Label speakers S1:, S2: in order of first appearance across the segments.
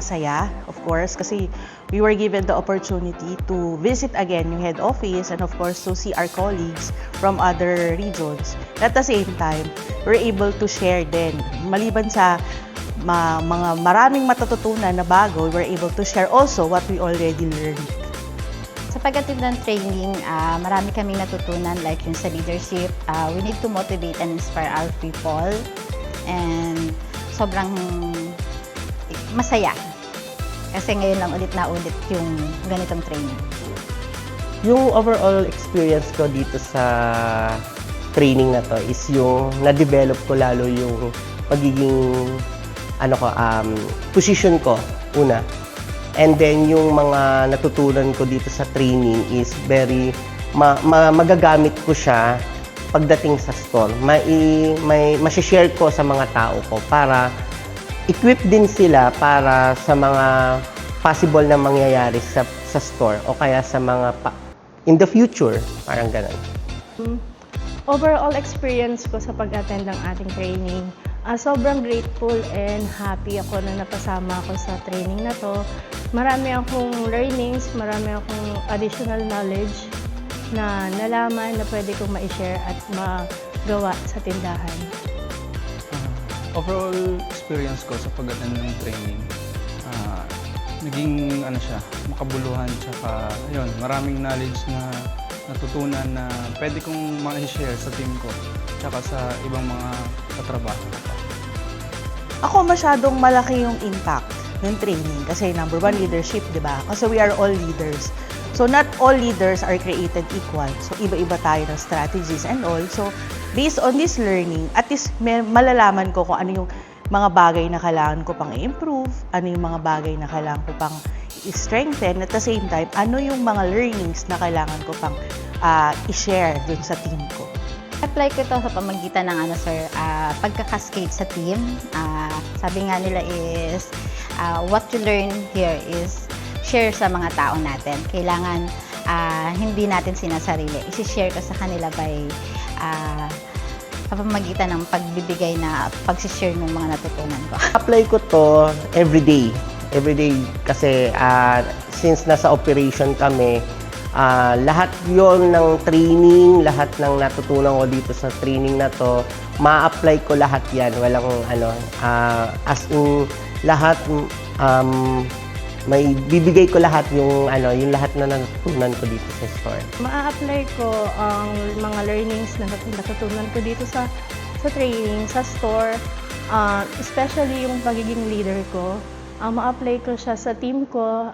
S1: masaya, of course, kasi we were given the opportunity to visit again yung head office and of course to see our colleagues from other regions. At the same time, we're able to share din. Maliban sa mga maraming matututunan na bago, we're able to share also what we already learned.
S2: Sa pag-attend ng training, marami kaming natutunan like yung sa leadership. We need to motivate and inspire our people. And sobrang masaya. Kasi ngayon lang ulit yung ganitong training.
S3: Yung overall experience ko dito sa training na to is yung na-develop ko lalo yung pagiging position ko una. And then yung mga natutunan ko dito sa training is very magagamit ko siya pagdating sa store. Masishare ko sa mga tao ko para equip din sila para sa mga possible na mangyayari sa store o kaya sa mga in the future, parang ganun.
S4: Overall experience ko sa pag-attend ng ating training, sobrang grateful and happy ako na napasama ako sa training na to. Marami akong learnings, marami akong additional knowledge na nalaman na pwede kong ma-share at magawa sa tindahan.
S5: Overall experience ko sa pag-attend ng training, naging makabuluhan, tsaka yun, maraming knowledge na natutunan na pwede kong ma-share sa team ko tsaka sa ibang mga katrabaho ko.
S1: Ako masyadong malaki yung impact ng training kasi number one, leadership, di ba? Kasi we are all leaders. So not all leaders are created equal. So iba-iba tayo ng strategies and all. So based on this learning, at least malalaman ko kung ano yung mga bagay na kailangan ko pang i-improve, ano yung mga bagay na kailangan ko pang i-strengthen, at the same time, ano yung mga learnings na kailangan ko pang i-share dun sa team ko.
S2: Apply ko ito sa pamagitan ng pagkakascade sa team. Sabi nga nila is, what you learn here is share sa mga tao natin. Kailangan hindi natin sinasarili. I-share ko sa kanila by pamamagitan ng pagbibigay na pag-share ng mga natutunan ko.
S3: Apply ko to every day. Every day kasi since nasa operation kami, lahat yon ng training, lahat ng natutunan ko dito sa training na to, ma-apply ko lahat yan. Walang as in lahat, may bibigay ko lahat yung lahat na natutunan ko dito sa store.
S4: Ma-apply ko ang mga learnings na natutunan ko dito sa training, sa store, especially yung pagiging leader ko. Ma-apply ko siya sa team ko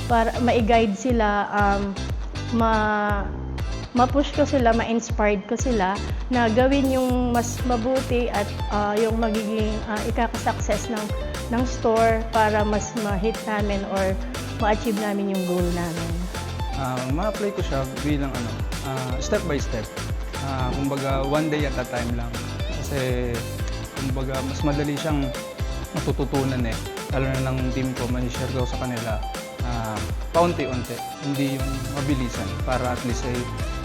S4: para ma-guide sila, ma-push ko sila, ma-inspired ko sila na gawin yung mas mabuti at yung magiging ikaka-success ng store para mas ma-hit namin or ma-achieve namin yung goal namin.
S5: Ma-apply ko siya bilang step by step. Kumbaga one day at a time lang. Kasi kumbaga mas madali siyang matututunan lalo na ng team ko, ma-share ko sa kanila paunti-unti, hindi yung mabilisan para at least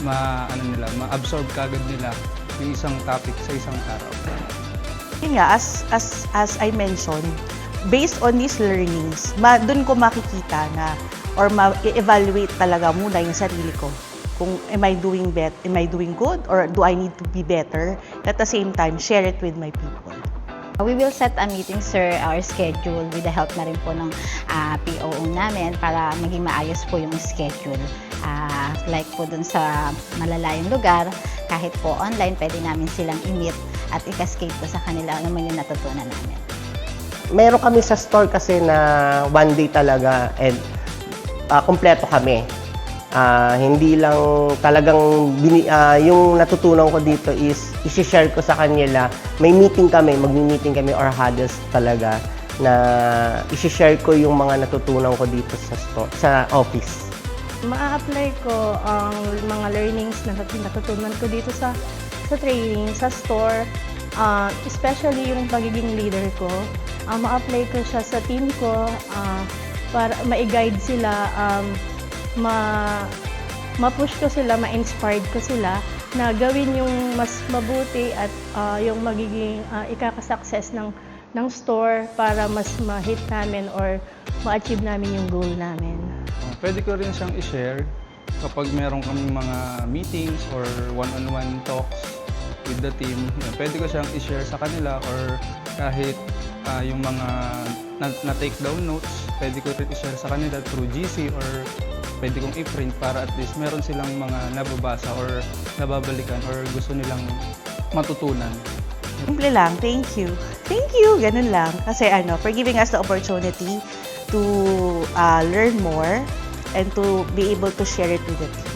S5: ma-absorb kagad nila yung isang topic sa isang araw.
S1: Yun nga, as I mentioned, based on these learnings, dun ko makikita na or ma-evaluate talaga muna yung sarili ko. Kung am I doing good or do I need to be better? At the same time, share it with my people.
S2: We will set a meeting, sir, our schedule with the help na rin po ng POO namin para maging maayos po yung schedule. Like po dun sa malalayong lugar, kahit po online, pwede namin silang i-meet at i-cascade po sa kanila naman yung natutunan namin.
S3: Meron kami sa store kasi na one day talaga and kompleto kami. Hindi lang talagang yung natutunan ko dito is i-share ko sa kanila. May meeting kami, magmi-meeting kami or huddles talaga na i-share ko yung mga natutunan ko dito sa office.
S4: Ma-apply ko ang mga learnings na natutunan ko dito sa training, sa store, especially yung pagiging leader ko. Ma-apply ko siya sa team ko para ma-guide sila, ma-push ko sila, ma-inspired ko sila na gawin yung mas mabuti at yung magiging ikaka-success ng ng store para mas ma-hit namin or ma-achieve namin yung goal namin.
S5: Pwede ko rin siyang i-share kapag meron kaming mga meetings or one-on-one talks with the team. Pwede ko siyang i-share sa kanila or kahit yung mga na-take down notes, pwede ko rin i-share sa kanila through GC or pwede kong i-print para at least meron silang mga nababasa or nababalikan or gusto nilang matutunan.
S1: Simple lang, thank you. Thank you, ganun lang. Kasi for giving us the opportunity to learn more and to be able to share it with the team.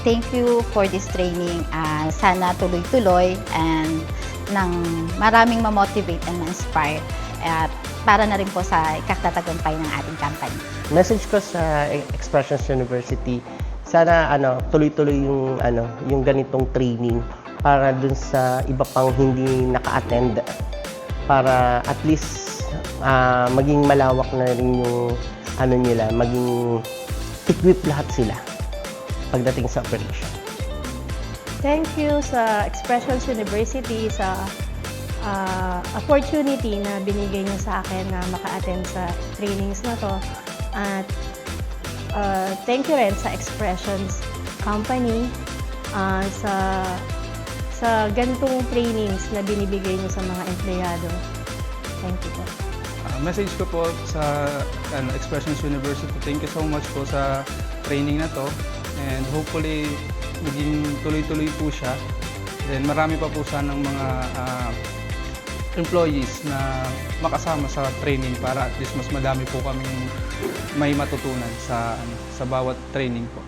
S2: Thank you for this training. Sana tuloy-tuloy and nang maraming ma-motivate and ma-inspire para na rin po sa ikatatagumpay ng ating company.
S3: Message ko sa Expressions University, sana tuloy-tuloy yung ganitong training para dun sa iba pang hindi naka-attend para at least maging malawak na rin yung nila, maging equip lahat sila pagdating sa operation.
S4: Thank you sa Expressions University sa opportunity na binigay niyo sa akin na maka-attend sa trainings na to. At thank you rin sa Expressions Company sa ganitong trainings na binibigay niyo sa mga empleyado. Thank you po.
S5: Message ko po sa Expressions University, thank you so much po sa training na to and hopefully maging tuloy-tuloy po siya. Then marami pa po sanang mga employees na makasama sa training para at least mas madami po kaming may matutunan sa bawat training po.